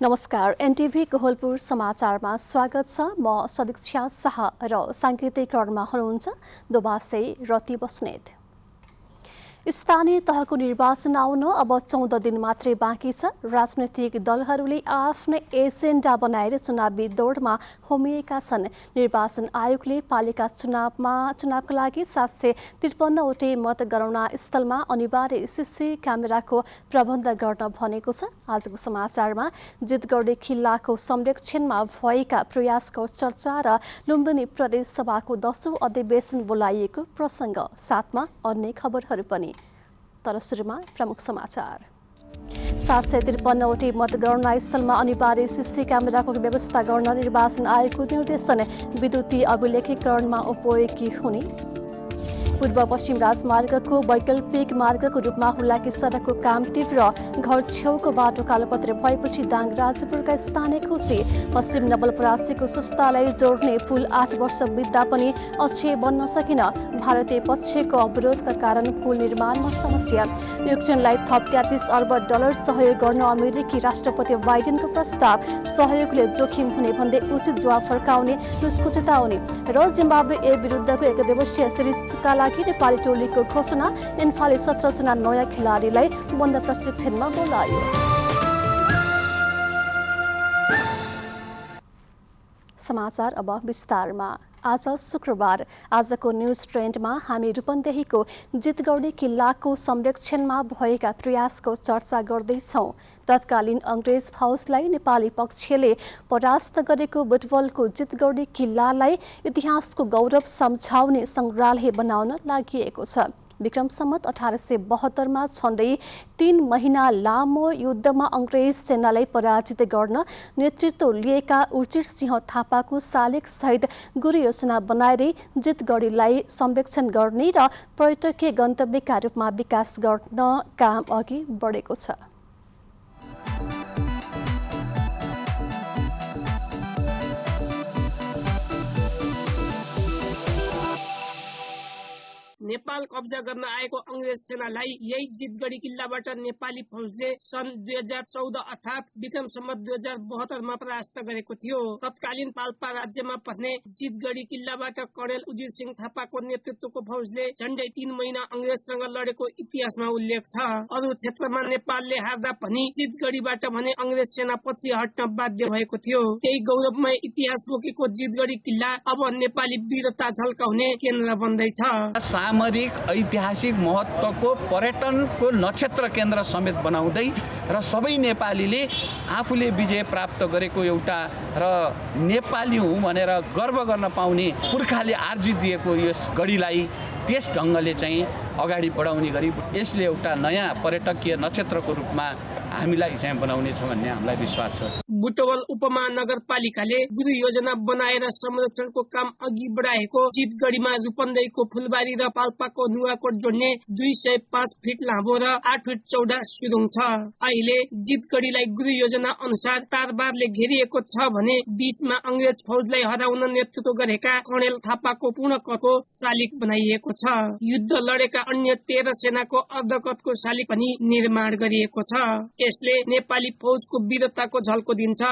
नमस्कार, एनटिभी कोहलपुर समाचारमा स्वागत छ। म सदीक्षा शाह र सांकेतिक करणमा हुनुहुन्छ दोबासे रति बस्नेत। स्थानीय तहको निर्वाचन आउन अब 14 दिन मात्रै बाँकी छ। राजनैतिक दलहरूले आफ्नै एजेन्डा बनाएर चुनावी दौडमा होमिएका छन्। निर्वाचन आयोगले पालिका चुनावका लागि 753 वटै मतगणना स्थलमा अनिवार्य सीसी क्यामेराको प्रबन्ध गर्न भनेको छ। आजको समाचारमा जितगढी किल्लाको संरक्षणमा भएका प्रयासको चर्चा र लुम्बिनी प्रदेश सभाको 10औं अधिवेशन बोलाइएको प्रसङ्ग, साथमा अन्य खबरहरू पनि। तर सुरुमा प्रमुख समाचार। 753 वटै मतगणना स्थलमा अनिवार्य सीसी क्यामेराको व्यवस्था गर्न निर्वाचन आयोगको निर्देशन, विद्युतीय अभिलेखीकरणमा उपयोगी हुने। पूर्व पश्चिम राजमार्गको वैकल्पिक मार्गको रूपमा हुलाकी सडकको काम तीव्र, घर छेउको बाटो कालोपत्र भएपछि दाङ राजपुरका स्थानीय खुसी। पश्चिम नवलपरासीको सुस्तालाई जोड्ने पुल 8 वर्ष बित्दा पनि अक्षय बन्न सकेन। भारतीय पक्षको अवरोधका कारण पुल निर्माणमा समस्या। युक्रेनलाई थप $33 अर्ब सहयोग गर्न अमेरिकी राष्ट्रपति बाइडेनको प्रस्ताव। सहयोगले जोखिम हुने भन्दै उचित जवाफ फर्काउने रुसको चेतावनी। र जिम्बाब्वे ए विरुद्धको एकदिवसीय सिरिजका लागि नेपाली टोलीको घोषणा। इन्फाले 17 जना नयाँ खेलाडीलाई बन्द प्रशिक्षणमा बोलायो। समाचार अब विस्तारमा। आज शुक्रबार। आजको न्यूज ट्रेन्डमा हामी रूपन्देहीको जितगढी किल्लाको संरक्षणमा भएका प्रयासको चर्चा गर्दैछौँ। तत्कालीन अंग्रेज फौजलाई नेपाली पक्षले परास्त गरेको बुटवलको जितगढी किल्लालाई इतिहासको गौरव सम्झाउने संग्रहालय बनाउन लागि छ। विक्रम सम्वत 1872 झण्डै 3 महिना लामो युद्धमा अंग्रेज सेनालाई पराजित गर्न नेतृत्व लिएका उर्जित सिंह थापाको शालिग सहित गुरु योजना बनाएर जितगढीलाई संरक्षण गर्ने र पर्यटकीय गन्तव्यका रूपमा विकास गर्न काम अघि बढेको छ। नेपाल कब्जा गर्न आएको अंग्रेज सेनालाई यही जितगढी किल्लाबाट नेपाली फौजले सन् 2014 अर्थात् विक्रम सम्वत 2072 मा परास्त गरेको थियो। तत्कालीन पाल्पा राज्यमा पर्ने जितगढी किल्लाबाट कर्णेल उजित सिंह थापाको नेतृत्वको फौजले झण्डै 3 महिना अंग्रेजसँग लडेको इतिहासमा उल्लेख छ। अरू क्षेत्रमा नेपालले हार्दा पनि जितगढीबाट भने अंग्रेज सेना पछि हट्न बाध्य भएको थियो। त्यही गौरवमय इतिहास बोकेको जितगढी किल्ला अब नेपाली वीरता झल्काउने केन्द्र बन्दैछ। सामरिक ऐतिहासिक महत्त्वको पर्यटनको नक्षत्र केन्द्र समेत बनाउँदै र सबै नेपालीले आफूले विजय प्राप्त गरेको एउटा र नेपाली हुँ भनेर गर्व गर्न पाउने पुर्खाले आर्जित दिएको यस गढीलाई त्यस ढङ्गले चाहिँ अगाडि बढाउने गरी यसले एउटा नयाँ पर्यटकीय नक्षत्रको रूपमा हामीलाई चाहिँ बनाउने छ भन्ने हामीलाई विश्वास छ। बुटवल उपमहानगरपालिकाले गुरु योजना बनाएर संरक्षणको काम अघि बढाएको जितगढीमा रूपन्देहीको फुलबारी र पाल्पाको नुवाकोट जोड्ने 205 फिट लामो र 8 फिट चौडा सुरुङ छ। अहिले जितगढीलाई गुरु योजना अनुसार तारबारले घेरिएको छ भने बीचमा अंग्रेज फौजलाई हराउन नेतृत्व गरेका कर्णेल थापाको पूर्णकदको शालिग बनाइएको छ। युद्ध लडेका अन्य 13 सेनाको अर्धकदको शालिग पनि निर्माण गरिएको छ। यसले नेपाली फौजको वीरताको झल्को दिन्छ।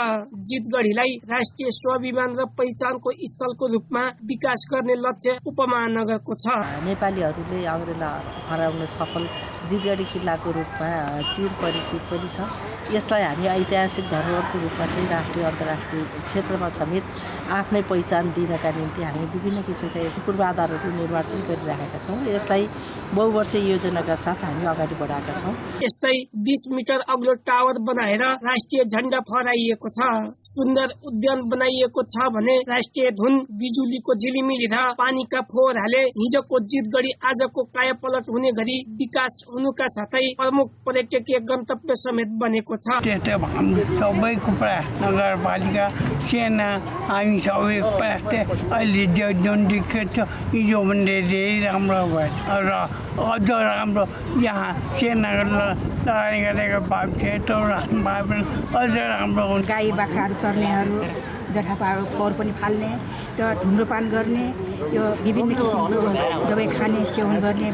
जितगढीलाई राष्ट्रिय स्वाभिमान र पहिचानको स्थलको रूपमा विकास गर्ने लक्ष्य उपमहानगरको छ। नेपालीहरूले अंग्रेजलाई हराउन सफल जितगढी किल्लाको रूपमा चिर परिचित पनि छ। यसलाई हामी ऐतिहासिक धरोहरको रूपमा चाहिँ राष्ट्रिय अन्तर्राष्ट्रिय क्षेत्रमा समेत आफ्नै पहिचान दिनका निम्ति हामी विभिन्न किसिमका यस पूर्वाधारहरू निर्माण पनि गरिरहेका छौँ। यसलाई बहुवर्षीय योजनाका साथ हामी अगाडि बढाएका छौँ। यस्तै 20 मिटर अग्लो टावर बनाएर राष्ट्रिय झण्डा फहराइएको छ। सुन्दर उद्यान बनाइएको छ भने राष्ट्रिय धुन, बिजुलीको झिलिमिली र पानीका फोहोरले हिजोको जितगढी आजको कायापलट हुने गरी विकास हुनुका साथै प्रमुख पर्यटकीय गन्तव्य समेत बनेको छ। त्यस्तै हाम्रो सबैको प्रयास, नगरपालिका, सेना, हामी सबैको प्रयास अहिले जुन देखिएको छ हिजो भन्दा धेरै राम्रो भयो र अझ राम्रो यहाँ सेनाको लडाइँ गरेको भाव थियो राख्नु भए पनि अझ राम्रो हुन्छ। गाई बाख्राहरू चर्नेहरू जथापारो फोहोर पनि फाल्ने र धुम्रपान गर्ने, यो विभिन्न किसिमको जबै खाने सेवन गर्ने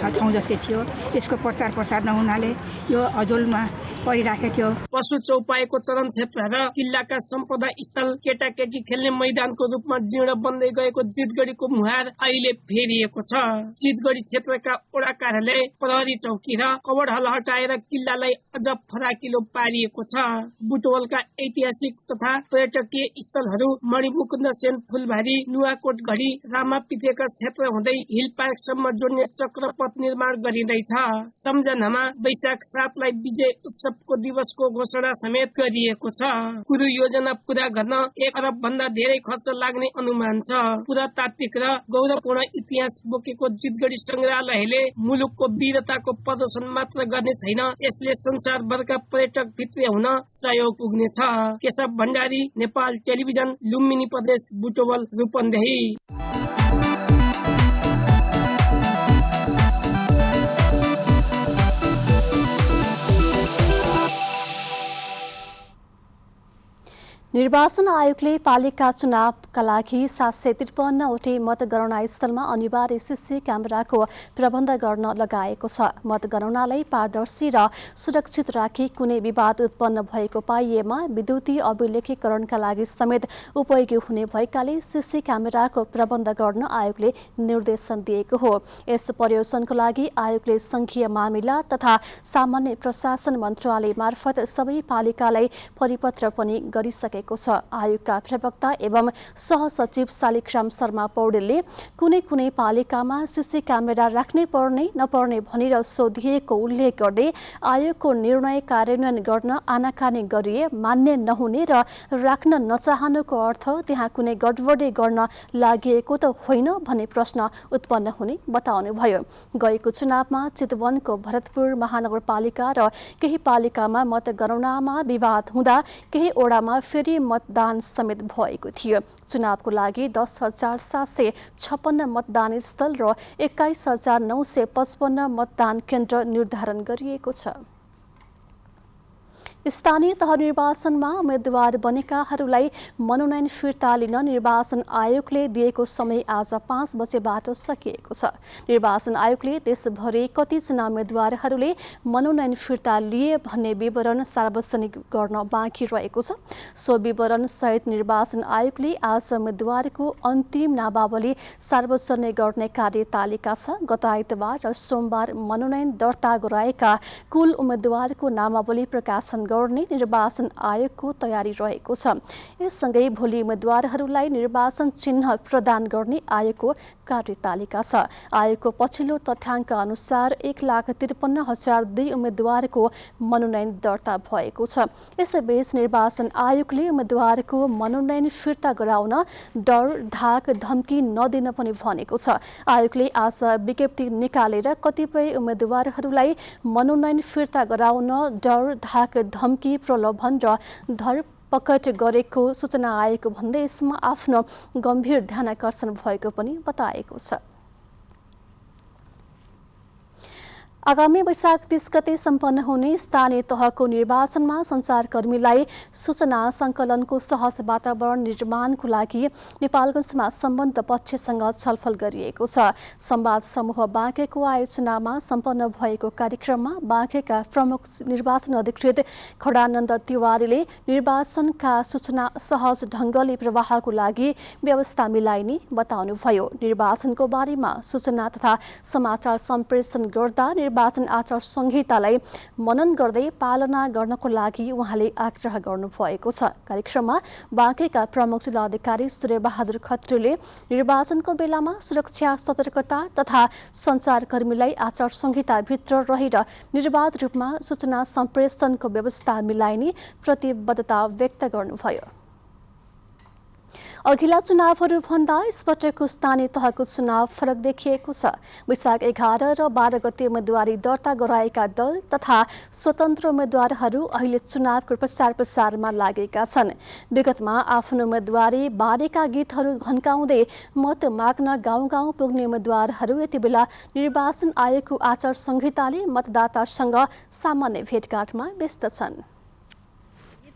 ठाउँ जस्तै थियो। त्यसको प्रचार प्रसार नहुनाले यो अजोलमा परिराखेको थियो। पशु चौपाएको चरण क्षेत्र र किल्लाका सम्पदा स्थल केटाकेटी खेल्ने मैदानको रूपमा जीर्ण बन्दै गएको जितगढीको मुहार अहिले फेरिएको छ। जितगढी क्षेत्रका वडा कार्यालय, प्रहरी चौकी र कवडहल हटाएर किल्लालाई अझ फराकिलो पारिएको छ। बुटवलका ऐतिहासिक तथा पर्यटकीय स्थलहरू मणिमुकुन्द सेन फुलबारी, नुवाकोट घडी, रामापितेकर क्षेत्र हुँदै हिल पार्कसम्म जोड्ने चक्रपथ निर्माण गरिँदैछ। सम्झनामा वैशाख 7 लाई विजय उत्सवको दिवसको घोषणा समेत गरिएको छ। कुरो योजना पूरा गर्न 1 अरब भन्दा धेरै खर्च लाग्ने अनुमान छ। पुरातात्विक र गौरवपूर्ण इतिहास बोकेको जितगढी संग्रहालयले मुलुकको वीरताको प्रदर्शन मात्र गर्ने छैन, यसले संसारभरका पर्यटक भित्रे हुन सहयोग पुग्नेछ। केशव भण्डारी, नेपाल टेलिभिजन, लुम्बिनी प्रदेश, बुटवल, रूपन्देही। निर्वाचन आयोगले पालिका चुनावका लागि 753वटै मतगणना स्थलमा अनिवार्य सीसी क्यामेराको प्रबन्ध गर्न लगाएको छ। मतगणनालाई पारदर्शी र सुरक्षित राखी कुनै विवाद उत्पन्न भएको पाइएमा विद्युतीय अभिलेखीकरणका लागि समेत उपयोगी हुने भएकाले सीसी क्यामेराको प्रबन्ध गर्न आयोगले निर्देशन दिएको हो। यस परियोजनाको लागि आयोगले संघीय मामिला तथा सामान्य प्रशासन मन्त्रालय मार्फत सबै पालिकालाई परिपत्र पनि गरिसके आयोगका प्रवक्ता एवं सहसचिव शालिग्राम शर्मा पौडेलले कुनै पालिकामा सीसी क्यामेरा राख्नै पर्ने नपर्ने भनेर सोधिएको उल्लेख गर्दै आयोगको निर्णय कार्यान्वयन गर्न आनाकानी गरिए मान्य नहुने र राख्न नचाहनुको अर्थ त्यहाँ कुनै गडबडी गर्न लागि त होइन भन्ने प्रश्न उत्पन्न हुने बताउनुभयो। गएको चुनावमा चितवनको भरतपुर महानगरपालिका र केही पालिकामा मतगणनामा विवाद हुँदा केही ओडामा फेरि मतदान समेत भएको थियो। चुनावको लागि 10,756 मतदान स्थल र 21,955 मतदान केन्द्र निर्धारण गरिएको छ। स्थानीय तह निर्वाचनमा उम्मेद्वार बनेकाहरूलाई मनोनयन फिर्ता लिन निर्वाचन आयोगले दिएको समय आज 5 बजेबाट सकिएको छ। निर्वाचन आयोगले देशभरि कतिजना उम्मेद्वारहरूले मनोनयन फिर्ता लिए भन्ने विवरण सार्वजनिक गर्न बाँकी रहेको छ। सो विवरण सहित निर्वाचन आयोगले आज उम्मेद्वारको अन्तिम नामावली सार्वजनिक गर्ने कार्यतालिका छ। गत आइतबार र सोमबार मनोनयन दर्ता गराएका कुल उम्मेद्वारको नामावली प्रकाशन गर्ने निर्वाचन आयोगको तयारी रहेको छ। यससँगै भोलि उम्मेद्वारहरूलाई निर्वाचन चिन्ह प्रदान गर्ने आयोगको कार्यतालिका छ। आयोगको पछिल्लो तथ्याङ्क अनुसार 1,53,002 उम्मेद्वारको मनोनयन दर्ता भएको छ। यसैबीच निर्वाचन आयोगले उम्मेद्वारको मनोनयन फिर्ता गराउन डर, धाक, धम्की नदिन पनि भनेको छ। आयोगले आज विज्ञप्ति निकालेर कतिपय उम्मेद्वारहरूलाई मनोनयन फिर्ता गराउन डर, धाक, धम्की, प्रलोभन र धरपकड गरेको सूचना आएको भन्दै यसमा आफ्नो गम्भीर ध्यानाकर्षण भएको पनि बताएको छ। आगामी वैशाख 30 गते सम्पन्न हुने स्थानीय तहको निर्वाचनमा सञ्चारकर्मीलाई सूचना सङ्कलनको सहज वातावरण निर्माणको लागि नेपालगञ्जमा सम्बन्ध पक्षसँग छलफल गरिएको छ। संवाद समूह बाँकेको आयोजनामा सम्पन्न भएको कार्यक्रममा बाँकेका प्रमुख निर्वाचन अधिकृत खडानन्द तिवारीले निर्वाचनका सूचना सहज ढङ्गले प्रवाहको लागि व्यवस्था मिलाइने बताउनुभयो। निर्वाचनको बारेमा सूचना तथा समाचार सम्प्रेषण गर्दा निर्वाचन आचार संहितालाई मनन गर्दै पालना गर्नको लागि उहाँले आग्रह गर्नुभएको छ। कार्यक्रममा बाँकेका प्रमुख जिल्लाधिकारी सूर्यबहादुर खत्रीले निर्वाचनको बेलामा सुरक्षा, सतर्कता तथा सञ्चारकर्मीलाई आचार संहिताभित्र रहेर निर्वाध रूपमा सूचना सम्प्रेषणको व्यवस्था मिलाइने प्रतिबद्धता व्यक्त गर्नुभयो। अघिल्ला चुनावहरूभन्दा यसपटकको स्थानीय तहको चुनाव फरक देखिएको छ। वैशाख 11 र 12 गते उम्मेद्वारी दर्ता गराएका दल तथा स्वतन्त्र उम्मेद्वारहरू अहिले चुनावको प्रचार प्रसारमा लागेका छन्। विगतमा आफ्नो उम्मेद्वारी बारेका गीतहरू घन्काउँदै मत माग्न गाउँ गाउँ पुग्ने उम्मेद्वारहरू यति बेला निर्वाचन आयोगको आचार संहिताले मतदातासँग सामान्य भेटघाटमा व्यस्त छन्।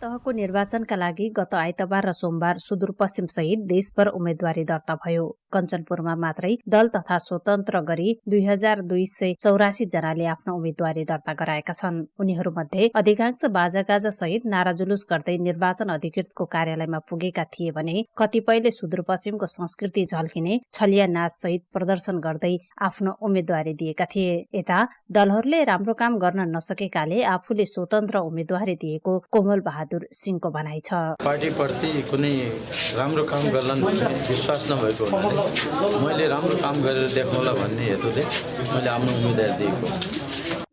तहको निर्वाचनका लागि गत आइतबार र सोमबार सुदूरपश्चिम सहित देशभर उम्मेदवारी दर्ता भयो। कञ्चनपुरमा मात्रै दल तथा स्वतन्त्र गरी 2284 जनाले आफ्नो उम्मेदवारी दर्ता गराएका छन्। उनीहरूमध्ये अधिकांश बाजागाजा सहित नारा जुलुस गर्दै निर्वाचन अधिकृतको कार्यालयमा पुगेका थिए भने कतिपयले सुदूरपश्चिमको संस्कृति झल्किने छलिया नाच सहित प्रदर्शन गर्दै आफ्नो उम्मेदवारी दिएका थिए। यता दलहरूले राम्रो काम गर्न नसकेकाले आफूले स्वतन्त्र उम्मेदवारी दिएको कोमल बहादुर सिंहको भनाइ छ। पार्टीप्रति कुनै राम्रो काम गर्ला भन्ने विश्वास नभएको हुनाले मैले राम्रो काम गरेर देखाउला भन्ने हेतुले मैले आफ्नो उम्मेदवारी दिएको।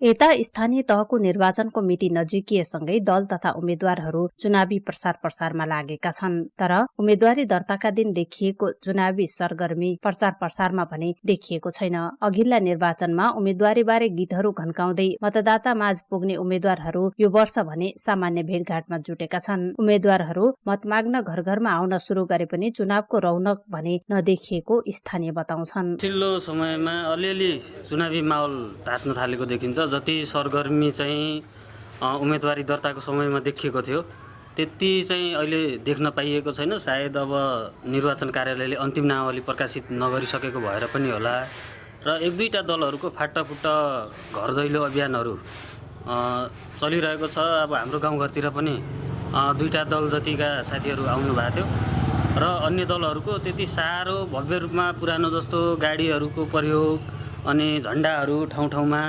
यता स्थानीय तहको निर्वाचनको मिति नजिकिएसँगै दल तथा उम्मेद्वारहरू चुनावी प्रचार प्रसारमा लागेका छन्। तर उम्मेद्वारी दर्ताका दिन देखिएको चुनावी सरगर्मी प्रचार प्रसारमा भने देखिएको छैन। अघिल्ला निर्वाचनमा उम्मेद्वारी बारे गीतहरू घन्काउँदै मतदाता माझ पुग्ने उम्मेद्वारहरू यो वर्ष भने सामान्य भेटघाटमा जुटेका छन्। उम्मेद्वारहरू मत माग्न घर घरमा आउन सुरु गरे पनि चुनावको रौनक भने नदेखिएको स्थानीय बताउँछन्। पछिल्लो समयमा अलिअलि चुनावी माहौल तात्न थालेको देखिन्छ। जति सरगर्मी चाहिँ उम्मेदवारी दर्ताको समयमा देखिएको थियो त्यति चाहिँ अहिले देख्न पाइएको छैन। सायद अब निर्वाचन कार्यालयले अन्तिम नामावली प्रकाशित नगरिसकेको भएर पनि होला र एक दुईटा दलहरूको फाटाफुट्टा घर दैलो अभियानहरू चलिरहेको छ। अब हाम्रो गाउँघरतिर पनि दुईटा दल जतिका साथीहरू आउनु भएको थियो र अन्य दलहरूको त्यति साह्रो भव्य रूपमा पुरानो जस्तो गाडीहरूको प्रयोग अनि झन्डाहरू ठाउँ ठाउँमा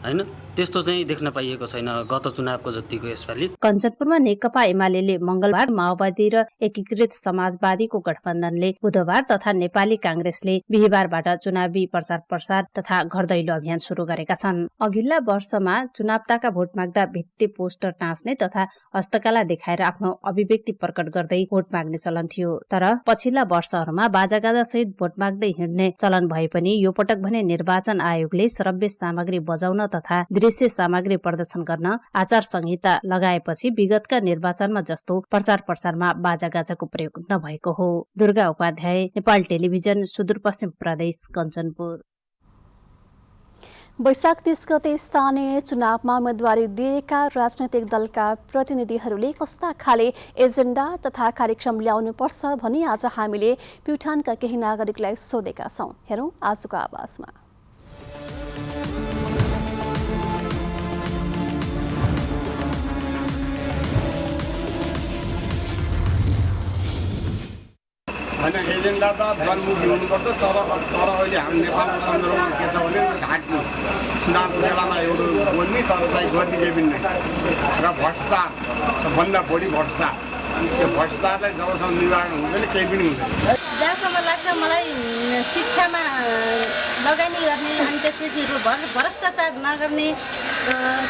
हैन त्यस्तो चाहिँ देख्न पाइएको छैन गत चुनावको जतिको यसपालि। कञ्चनपुरमा नेकपा एमाले मंगलबार माओवादी र एकीकृत समाजवादीको गठबन्धनले बुधबार तथा नेपाली कांग्रेसले बिहिबारबाट चुनावी प्रचार तथा घर दैलो अभियान शुरू गरेका छन्। अघिल्ला वर्षमा चुनावताका भोट माग्दा भित्ते पोस्टर टाँच्ने तथा हस्तकला देखाएर आफ्नो अभिव्यक्ति प्रकट गर्दै भोट माग्ने चलन थियो। तर पछिल्ला वर्षहरूमा बाजागाजा सहित भोट माग्दै हिँड्ने चलन भए पनि यो पटक भने निर्वाचन आयोगले श्रव्य सामग्री बजाउन तथा दृश्य सामग्री प्रदर्शन गर्न आचार संहिता लगाएपछि विगतका निर्वाचनमा जस्तो प्रचार प्रसारमा बाजागाजाको प्रयोग नभएको हो। दुर्गा उपाध्याय, नेपाल टेलिभिजन, सुदूरपश्चिम प्रदेश, कञ्चनपुर। वैशाख 30 गते स्थानीय चुनावमा उम्मेदवारी दिएका राजनैतिक दलका प्रतिनिधिहरूले कस्ता खाले एजेन्डा तथा कार्यक्रम ल्याउनुपर्छ भनी आज हामीले प्युठानका केही नागरिकलाई सोधेका छौं। हेरौं आजको आवाजमा। होइन एजेन्डा त जनमुखी हुनुपर्छ। तर अहिले हाम्रो नेपालको सन्दर्भमा के छ भने घाँटी चुनावको बेलामा एउटा बोल्ने तर चाहिँ गति केही नै र भ्रष्टाचार सबभन्दा बढी भ्रष्टाचार। त्यो भ्रष्टाचारलाई जबसम्म निवारण हुँदैन केही पनि हुँदैन। जहाँसम्म लाग्छ मलाई शिक्षामा लगानी गर्ने अनि त्यसपछि भ्रष्टाचार नगर्ने,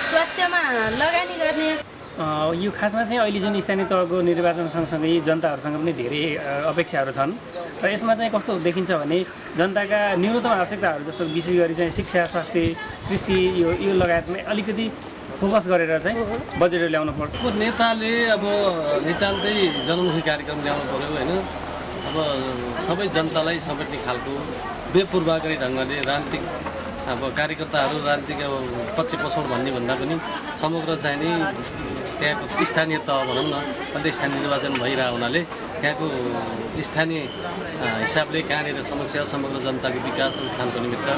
स्वास्थ्यमा लगानी गर्ने। यो खासमा चाहिँ अहिले जुन स्थानीय तहको निर्वाचन सँगसँगै जनताहरूसँग पनि धेरै अपेक्षाहरू छन् र यसमा चाहिँ कस्तो देखिन्छ भने जनताका न्यूनतम आवश्यकताहरू जस्तो विशेष गरी चाहिँ शिक्षा, स्वास्थ्य, कृषि यो लगायतमा अलिकति फोकस गरेर चाहिँ बजेटहरू ल्याउनु पर्छ। नेताले अब नितान्तै जनमुखी कार्यक्रम ल्याउनु पर्यो होइन। अब सबै जनतालाई समेट्ने खालको बेपूर्वाग्रही ढङ्गले राजनीतिक अब कार्यकर्ताहरू राजनीतिक पक्ष पोषण भन्ने भन्दा पनि समग्र चाहिँ नि त्यहाँको स्थानीय तह भनौँ न अन्त स्थानीय निर्वाचन भइरहेको हुनाले त्यहाँको स्थानीय हिसाबले कहाँनिर समस्या समग्र जनताको विकास उत्थानको निमित्त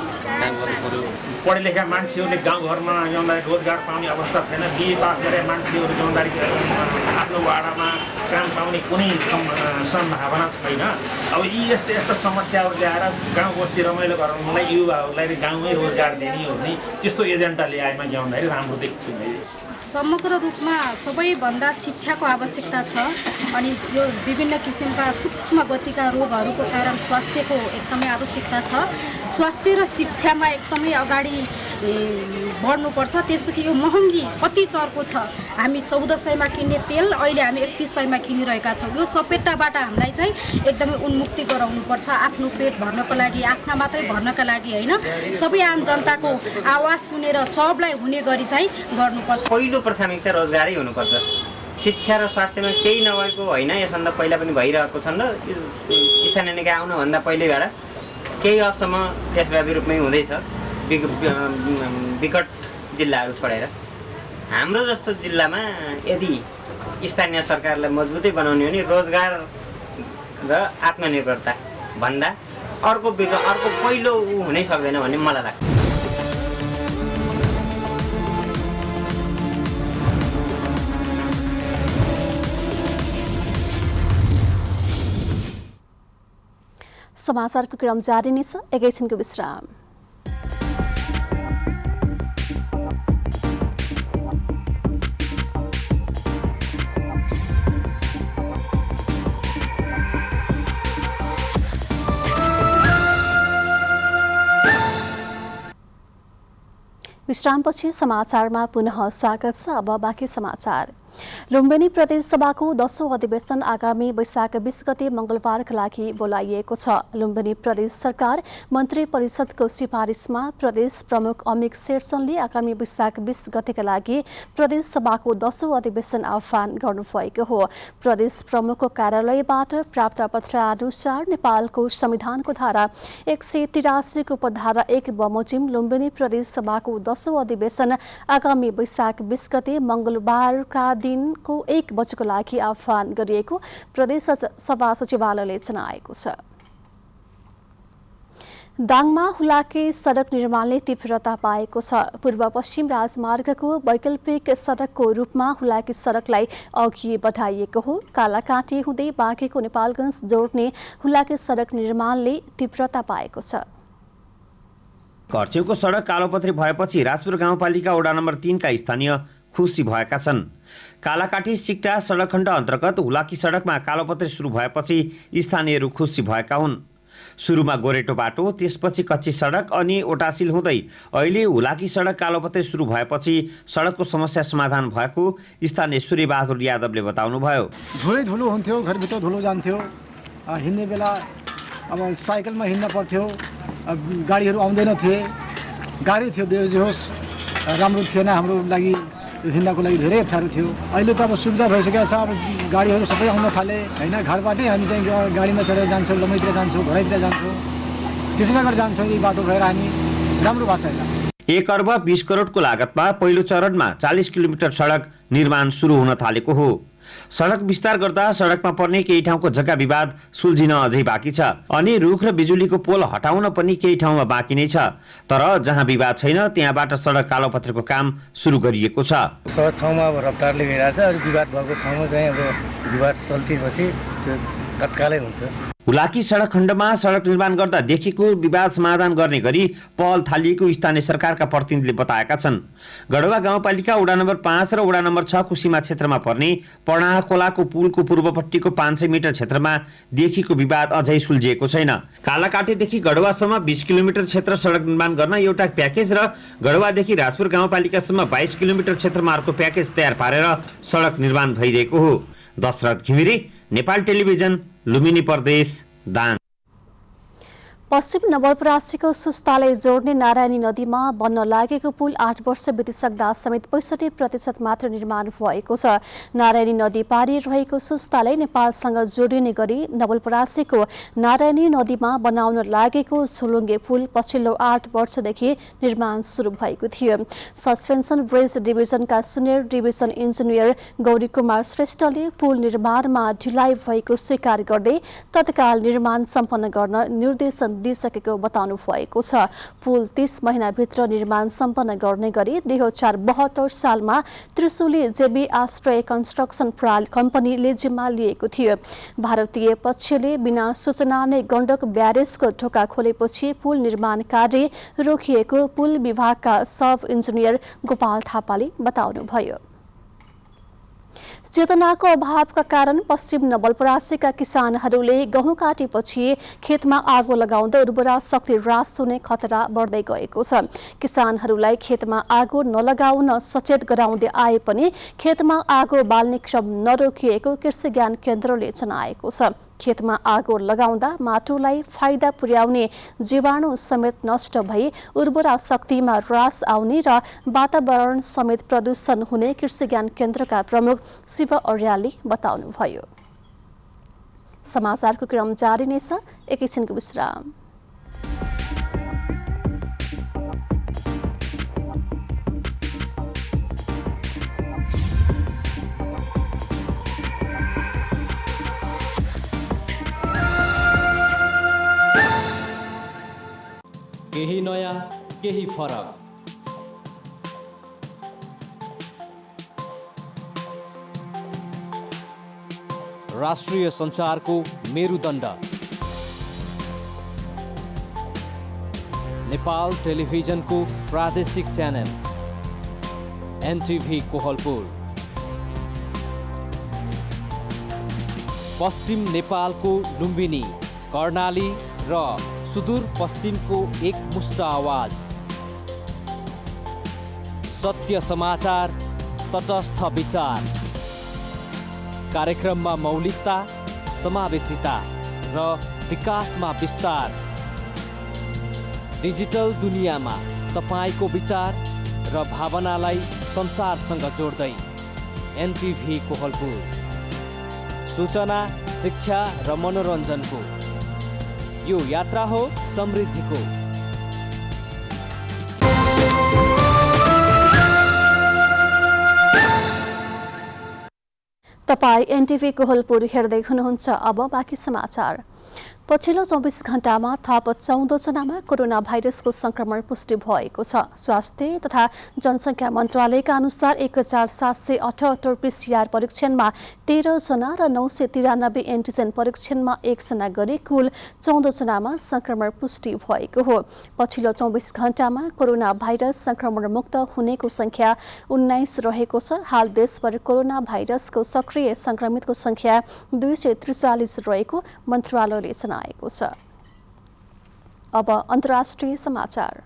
काम गर्नु पर्यो। पढे लेखा मान्छेहरूले गाउँघरमा ईमानदारी रोजगार पाउने अवस्था छैन। बिए पास गरे मान्छेहरू ईमानदारी आफ्नो वाडामा काम पाउने कुनै सम्भावना छैन। अब यी यस्ता समस्याहरू ल्याएर गाउँ बस्ती रमाइलो गराउनलाई युवाहरूलाई गाउँमै रोजगार दिने हो भने त्यस्तो एजेन्डा ल्याएमा ल्याउँदाखेरि राम्रो देख्छु मैले। समग्र रूपमा सबैभन्दा शिक्षाको आवश्यकता छ अनि यो विभिन्न किसिमका सूक्ष्म गतिका रोगहरूको कारण स्वास्थ्यको एकदमै आवश्यकता छ। स्वास्थ्य र शिक्षामा एकदमै अगाडि बढ्नुपर्छ। त्यसपछि यो महँगी कति चर्को छ। हामी 1400मा किन्ने तेल अहिले हामी 3100मा किनिरहेका छौँ। यो चपेटाबाट हामीलाई चाहिँ एकदमै उन्मुक्ति गराउनुपर्छ। आफ्नो पेट भर्नको लागि, आफ्ना मात्रै भर्नका लागि होइन, सबै आम जनताको आवाज सुनेर सबलाई हुने गरी चाहिँ गर्नुपर्छ। पहिलो प्राथमिकता रोजगारै हुनुपर्छ। शिक्षा र स्वास्थ्यमा केही नभएको होइन, यसभन्दा पहिला पनि भइरहेको छन् र स्थानीय निकाय आउनुभन्दा पहिल्यैबाट केही हदसम्म देशव्यापी रूपमै हुँदैछ विकट जिल्लाहरू छोडेर। हाम्रो जस्तो जिल्लामा यदि स्थानीय सरकारलाई मजबुतै बनाउने हो नि रोजगार र आत्मनिर्भरता भन्दा अर्को पहिलो हुनै सक्दैन भन्ने मलाई लाग्छ। समाचारको क्रम जारी नै छ, एकैछिनको विश्राम। विश्रामपछि समाचारमा पुनः स्वागत छ। अब बाँकी समाचार। लुम्बिनी प्रदेशसभाको 10औं अधिवेशन आगामी वैशाख 20 गते मंगलबारका लागि बोलाइएको छ। लुम्बिनी प्रदेश सरकार मन्त्री परिषदको सिफारिसमा प्रदेश प्रमुख अमिक शेरसनले आगामी वैशाख 20 गतेका लागि प्रदेश सभाको 10औं अधिवेशन आह्वान गर्नुभएको हो। प्रदेश प्रमुखको कार्यालयबाट प्राप्त पत्र अनुसार नेपालको संविधानको धारा 183 को उपधारा 1 बमोजिम लुम्बिनी प्रदेश सभाको 10औं अधिवेशन आगामी वैशाख 20 गते मंगलबारका दिनको 1 बजेको लागि आह्वान गरिएको प्रदेश सभा सचिवालयले जनाएको छ। दाङमा हुलाके सडक निर्माणले तीव्रता पाएको छ। पूर्व पश्चिम राजमार्गको वैकल्पिक सडकको रूपमा हुलाके सडकलाई अघि बढाइएको हो। कालाकाँटी हुँदै बाँकेको नेपालगञ्ज जोड्ने हुलाके सडक निर्माणले तीव्रता पाएको छ। घरछेउको सडक कालोपत्री भएपछि राजपुर गाउँपालिका वडा नम्बर 3 का स्थानीय खुसी भएका छन्। कालाकाटी सिक्टा सडक खण्ड अन्तर्गत हुलाकी सडकमा कालोपत्री सुरु भएपछि स्थानीयहरू खुसी भएका हुन्। सुरुमा गोरेटो बाटो, त्यसपछि कच्ची सडक अनि ओटासिल हुँदै अहिले हुलाकी सडक कालोपत्री सुरु भएपछि सडकको समस्या समाधान भएको स्थानीय सूर्यबहादुर यादवले बताउनुभयो। धुलो हुन्थ्यो, घरभित्र धुलो जान्थ्यो, हिँड्ने बेला अब साइकलमा हिँड्न पर्थ्यो, गाडीहरू आउँदैन थिए, गाडी थियो जे होस् राम्रो थिएन, हाम्रो लागि हिँड्नको लागि धेरै अप्ठ्यारो थियो। अहिले त अब सुविधा भइसकेको छ, अब गाडीहरू सबै आउन थाले होइन। घरबाटै हामी चाहिँ गाडीमा चढेर जान्छौँ, लमैतिर जान्छौँ, घरैतिर जान्छौँ, कृष्णनगर जान्छौँ। यही बाटो भएर हामी राम्रो भएको छैन। 1 अर्ब 20 करोडको लागतमा पहिलो चरणमा 40 किलोमिटर सडक निर्माण सुरु हुन थालेको हो। सडक विस्तार गर्दा सडकमा पर्ने केही ठाउँको जग्गा विवाद सुल्झिन अझै बाँकी छ अनि रुख र बिजुलीको पोल हटाउन पनि केही ठाउँमा बाँकी नै छ। तर जहाँ विवाद छैन त्यहाँबाट सडक कालोपत्रीको काम सुरु गरिएको छ। सहज ठाउँमा अब रफ्तारले गइरहेछ, अनि विवाद भएको ठाउँमा चाहिँ अब विवाद सल्टिएपछि त्यो तत्कालै हुन्छ। हुलाकी सडक खण्डमा सडक निर्माण गर्दा देखिएको विवाद समाधान गर्ने गरी पहल थालिएको स्थानीय सरकारका प्रतिनिधिले बताएका छन्। गढवा गाउँपालिका वडा नम्बर 5 र वडा नम्बर 6 को सीमा क्षेत्रमा पर्ने पर्णाह खोलाको पुलको पूर्वपट्टिको 500 मिटर क्षेत्रमा देखिएको विवाद अझै सुल्झिएको छैन। कालाकाटीदेखि गढवासम्म 20 किलोमिटर क्षेत्र सडक निर्माण गर्न एउटा प्याकेज र गढवादेखि राजपुर गाउँपालिकासम्म 22 किलोमिटर क्षेत्रमा अर्को प्याकेज तयार पारेर सडक निर्माण भइरहेको हो। दशरथ घिमिरे, नेपाल टेलिभिजन, लुम्बिनी प्रदेश, दाङ। पश्चिम नवलपरासीको सुस्तालाई जोड्ने नारायणी नदीमा बन्न लागेको पुल 8 वर्ष बितिसक्दा समेत 65% मात्र निर्माण भएको छ। नारायणी नदी पारी रहेको सुस्तालाई नेपालसँग जोडिने गरी नवलपरासीको नारायणी नदीमा बनाउन लागेको झोलुङ्गे पुल पछिल्लो 8 वर्षदेखि निर्माण सुरु भएको थियो। सस्पेन्सन ब्रिज डिभिजनका senior division engineer Gauri Kumar श्रेष्ठले पुल निर्माणमा ढिलाइ भएको स्वीकार गर्दै तत्काल निर्माण सम्पन्न गर्न निर्देशन दिइसकेको बताउनु भएको छ। पुल 30 महिनाभित्र निर्माण सम्पन्न गर्ने गरी 2072 सालमा त्रिशुली जेबी आश्रय कन्स्ट्रक्सन कम्पनीले जिम्मा लिएको थियो। भारतीय पक्षले बिना सूचना नै गण्डक ब्यारेजको ढोका खोलेपछि पुल निर्माण कार्य रोकिएको पुल विभागका सब इन्जिनियर गोपाल थापाले बताउनुभयो। चेतनाको अभावका कारण पश्चिम नवलपरासीका किसानहरूले गहुँ काटेपछि खेतमा आगो लगाउँदा उर्वरा शक्ति ह्रास हुने खतरा बढ्दै गएको छ। किसानहरूलाई खेतमा आगो नलगाउन सचेत गराउँदै आए पनि खेतमा आगो बाल्ने क्रम नरोकिएको कृषि ज्ञान केन्द्रले जनाएको छ। खेतमा आगो लगाउँदा माटोलाई फाइदा पुर्याउने जीवाणु समेत नष्ट भई उर्वरा शक्तिमा ह्रास आउने र वातावरण समेत प्रदूषण हुने कृषि ज्ञान केन्द्रका प्रमुख शिव अर्यालले बताउनुभयो। समाचारको क्रम जारी नै छ, एकैछिनको विश्राम। नयाँ केही फरक। राष्ट्रिय सञ्चारको मेरुदण्ड नेपाल टेलिभिजनको प्रादेशिक च्यानल एनटिभी कोहलपुर। पश्चिम नेपालको लुम्बिनी, कर्णाली र सुदूरपश्चिमको एकमुष्ट आवाज। सत्य समाचार, तटस्थ विचार। कार्यक्रममा मौलिकता, समावेशिता र विकासमा विस्तार। डिजिटल दुनियाँमा तपाईको विचार र भावनालाई संसारसँग जोड्दै एनटिभी कोहलपुर। सूचना, शिक्षा र मनोरञ्जनको यो यात्रा हो समृद्धिको। तपाईं एनटिभी कोहलपुर हेर्दै हुनुहुन्छ। अब बाँकी समाचार। पछिल्लो 24 घण्टामा थप 14 जनामा कोरोना भाइरसको संक्रमण पुष्टि भएको छ। स्वास्थ्य तथा जनसङ्ख्या मन्त्रालयका अनुसार 1778 पीसीआर परीक्षणमा 13 जना र 993 एन्टिजेन परीक्षणमा 1 जना गरी कुल 14 जनामा संक्रमण पुष्टि भएको हो। पछिल्लो 24 घण्टामा कोरोना भाइरस संक्रमण मुक्त हुनेको संख्या 19 रहेको छ। हाल देशभर कोरोना भाइरसको सक्रिय संक्रमितको संख्या 243 रहेको मन्त्रालयले जनाएको छ। अब अन्तर्राष्ट्रिय समाचार।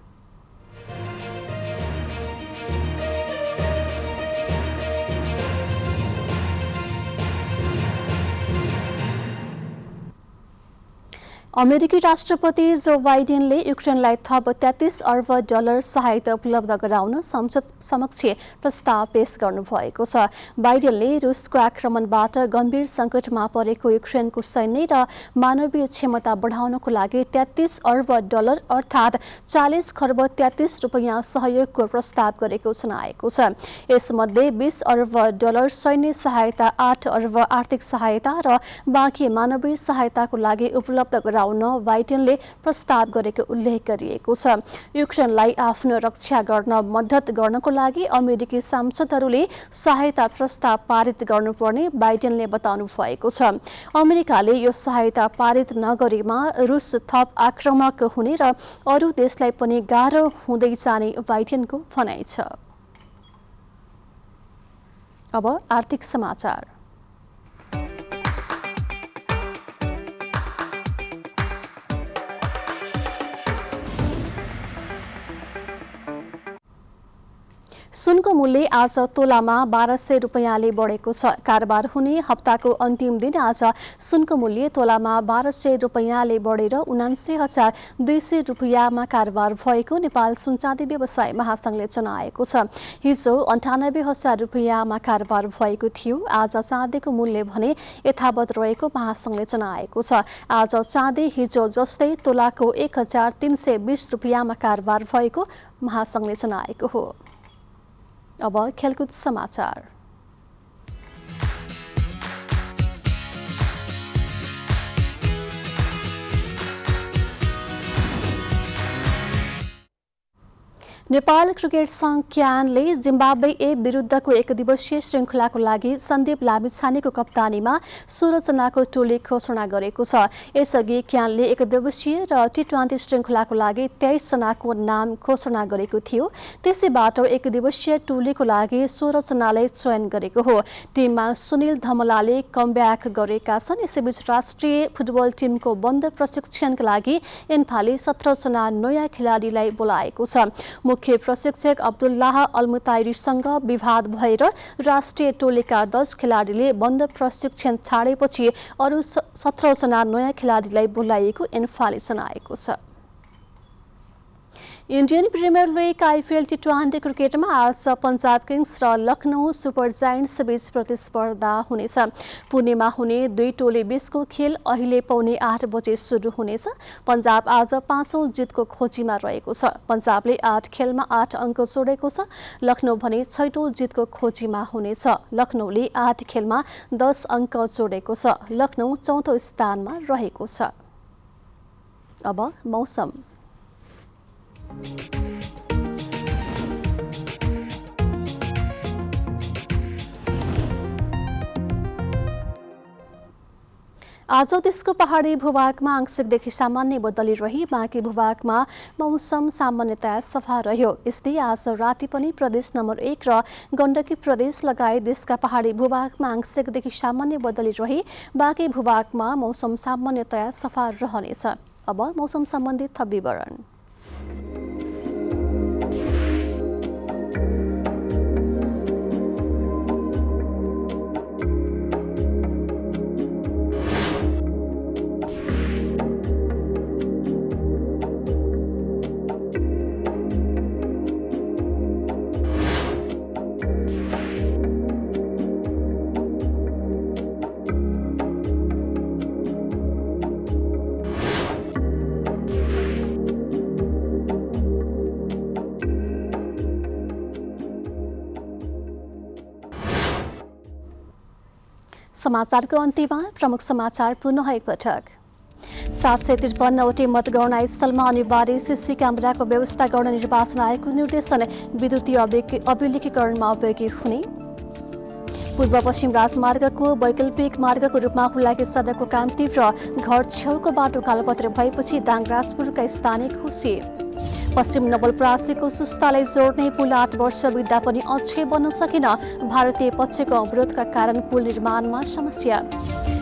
अमेरिकी राष्ट्रपति जो बाइडेनले युक्रेनलाई थप 33 अर्ब डलर सहायता उपलब्ध गराउन संसद समक्ष प्रस्ताव पेश गर्नुभएको छ। बाइडेनले रुसको आक्रमणबाट गम्भीर सङ्कटमा परेको युक्रेनको सैन्य र मानवीय क्षमता बढाउनको लागि 33 अर्ब डलर अर्थात् 40 खर्ब 33 रुपैयाँ सहयोगको प्रस्ताव गरेको जनाएको छ। यसमध्ये 20 अर्ब डलर सैन्य सहायता, 8 अर्ब आर्थिक सहायता र बाँकी मानवीय सहायताको लागि उपलब्ध गराउन बाइडेनले प्रस्ताव गरेको उल्लेख गरिएको छ। युक्रेनलाई आफ्नो रक्षा गर्न मद्दत गर्नको लागि अमेरिकी सांसदहरूले सहायता प्रस्ताव पारित गर्नुपर्ने बाइडेनले बताउनु भएको छ। अमेरिकाले यो सहायता पारित नगरेमा रुस थप आक्रामक हुने र अरू देशलाई पनि गाह्रो हुँदै जाने बाइडेनको भनाइ छ। अब आर्थिक समाचार। सुनको मूल्य आज तोलामा 1200 रुपैयाँले बढेको छ। कारोबार हुने हप्ताको अन्तिम दिन आज सुनको मूल्य तोलामा 1200 रुपैयाँले बढेर 79,200 रुपैयाँमा कारोबार भएको नेपाल सुनचाँदी व्यवसाय महासंघले जनाएको छ। हिजो 98,000 रुपैयाँमा कारोबार भएको थियो। आज चाँदीको मूल्य भने यथावत रहेको महासंघले जनाएको छ। आज चाँदी हिजो जस्तै तोलाको 1320 रुपैयाँमा कारोबार भएको महासंघले जनाएको हो। अब खेलकुद समाचार। नेपाल क्रिकेट संघ क्यानले जिम्बाब्वे ए विरुद्धको एकदिवसीय श्रृङ्खलाको लागि सन्दीप लामिछानेको कप्तानीमा 16 जनाको टोली घोषणा गरेको छ। यसअघि क्यानले एकदिवसीय र टी20 श्रृङ्खलाको लागि 23 जनाको नाम घोषणा गरेको थियो। त्यसैबाट एकदिवसीय टोलीको लागि 16 जनालाई चयन गरेको हो। टिममा सुनिल धमलाले कमब्याक गरेका छन्। यसैबीच राष्ट्रिय फुटबल टिमको बन्द प्रशिक्षणका लागि इन्फाले 17 जना नयाँ खेलाडीलाई बोलाएको छ। मुख्य प्रशिक्षक अब्दुल्लाह अलमुताइरीसँग विवाद भएर राष्ट्रिय टोलीका 10 खेलाडीले बन्द प्रशिक्षण छाडेपछि अरू 17 जना नयाँ खेलाडीलाई बोलाइएको इन्फाले जनाएको छ। इन्डियन प्रिमियर लिग आइपिएल टी20 क्रिकेटमा आज पंजाब किङ्स र लखनऊ सुपर जायन्ट्स बीच प्रतिस्पर्धा हुनेछ। पुणेमा हुने दुई टोली बीचको खेल अहिले पौने 8 बजे सुरु हुनेछ। पंजाब आज 5औं जितको खोजीमा रहेको छ। पंजाबले 8 खेलमा 8 अङ्क जोडेको छ। लखनऊ भने 6औं जितको खोजीमा हुनेछ। लखनऊले 8 खेलमा 10 अङ्क जोडेको छ। लखनऊ 4औं स्थानमा रहेको छ। अब मौसम। आज देशको पहाडी भूभागमा आंशिकदेखि सामान्य बदली रही बाँकी भूभागमा मौसम सामान्यतया सफा रह्यो। यस्तै आज राति पनि प्रदेश नम्बर 1 र गण्डकी प्रदेश लगायत देशका पहाडी भूभागमा आंशिकदेखि सामान्य बदली रही बाँकी भूभागमा मौसम सामान्यतया सफा रहनेछ। अब मौसम सम्बन्धी थप विवरण। समाचारको अन्त्यमा प्रमुख समाचार पुनः एकपटक। 753वटै मतगणना स्थलमा अनिवार्य सीसी क्यामेराको व्यवस्था गर्न निर्वाचन आयोगको निर्देशन, विद्युतीय अभिलेखीकरणमा उपयोगी हुने। पूर्व पश्चिम राजमार्गको वैकल्पिक मार्गको रूपमा खुल्लाकी सडकको काम तीव्र, घर छेउको बाटो कालोपत्र भएपछि दाङराजपुरका स्थानीय खुसी। पश्चिम नवलपरासीको सुस्तालाई जोड्ने पुल 8 वर्ष बित्दा पनि अझै बन्न सकेन, भारतीय पक्षको अवरोधका कारण पुल निर्माणमा समस्या।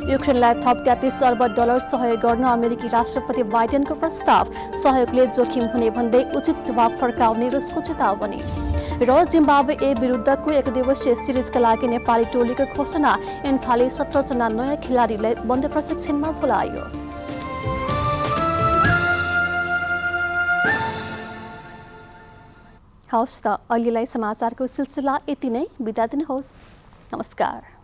युक्रेनलाई थप $33 अर्ब सहयोग गर्न अमेरिकी राष्ट्रपति बाइडेनको प्रस्ताव, सहयोगले जोखिम हुने भन्दै उचित जवाब फर्काउने रुसको चेतावनी। र जिम्बाब्वे ए विरुद्धको एकदिवसीय सिरिजका लागि नेपाली टोलीको घोषणा, इन्फाले 17 जना नयाँ खेलाडीलाई बन्द प्रशिक्षणमा बोलायो। हवस् त, अहिलेलाई समाचारको सिलसिला यति नै। बिदा दिनुहोस्। नमस्कार।